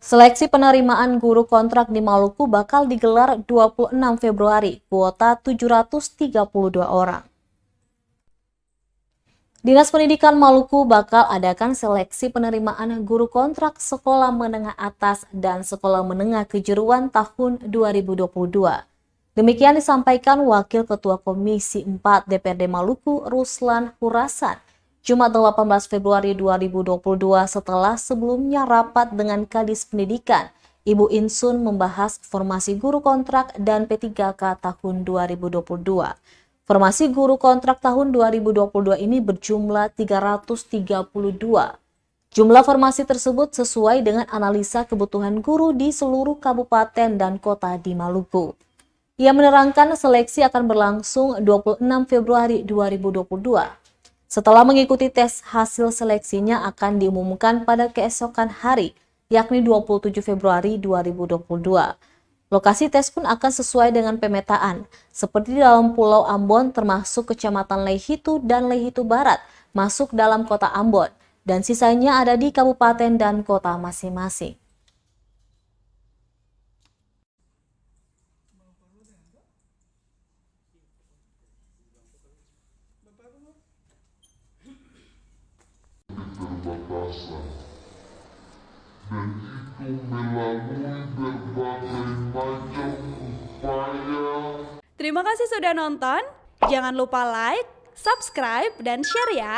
Seleksi penerimaan guru kontrak di Maluku bakal digelar 26 Februari, kuota 732 orang. Dinas Pendidikan Maluku bakal adakan seleksi penerimaan guru kontrak sekolah menengah atas dan sekolah menengah kejuruan tahun 2022. Demikian disampaikan Wakil Ketua Komisi 4 DPRD Maluku, Ruslan Hurasan, Jumat 18 Februari 2022 setelah sebelumnya rapat dengan Kadis Pendidikan, Ibu Insun membahas formasi guru kontrak dan P3K tahun 2022. Formasi guru kontrak tahun 2022 ini berjumlah 332. Jumlah formasi tersebut sesuai dengan analisa kebutuhan guru di seluruh kabupaten dan kota di Maluku. Ia menerangkan seleksi akan berlangsung 26 Februari 2022. Setelah mengikuti tes, hasil seleksinya akan diumumkan pada keesokan hari, yakni 27 Februari 2022. Lokasi tes pun akan sesuai dengan pemetaan, seperti di dalam Pulau Ambon termasuk Kecamatan Lehitu dan Lehitu Barat masuk dalam kota Ambon, dan sisanya ada di kabupaten dan kota masing-masing. Keterbatasan dan itu melalui berbagai macam upaya. Terima kasih sudah nonton. Jangan lupa like, subscribe, dan share ya.